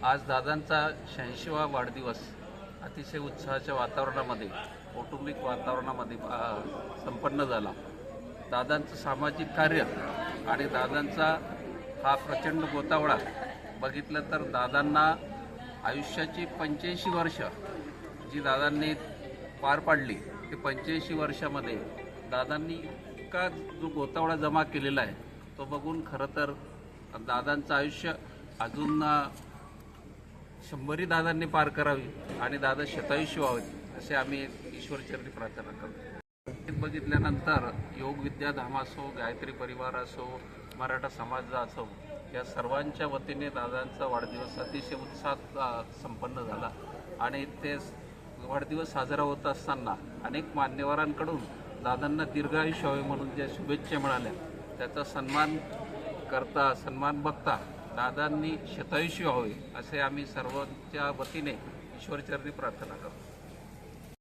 आज दादांचा 86वा वाढदिवस अतिशय उत्साहाच्या वातावरणामध्ये, कौटुंबिक वातावरणामध्ये संपन्न झाला. दादांचं सामाजिक कार्य आणि दादांचा हा प्रचंड गोतावळा बघितलं तर दादांना आयुष्याची 85 वर्ष जी दादांनी पार पाडली, ते 85 वर्षामध्ये दादांनी इतका जो गोतावळा जमा केलेला आहे तो बघून खरं तर दादांचं आयुष्य अजून 100ही दादांनी पार करावी आणि दादा शतायुष्य व्हावेत असे आम्ही ईश्वरचरणी प्रार्थना करतो. बघितल्यानंतर योग विद्याधाम असो, गायत्री परिवार असो, मराठा समाज असो, या सर्वांच्या वतीने दादांचा वाढदिवस अतिशय उत्साहात संपन्न झाला आणि ते वाढदिवस साजरा होत असताना अनेक मान्यवरांकडून दादांना दीर्घायुष्य व्हावे म्हणून ज्या शुभेच्छा मिळाल्या त्याचा सन्मान बघता दादांनी शतायुष्य व्हावे असे आम्ही सर्वांच्या वतीने ईश्वरचरणी प्रार्थना करतो.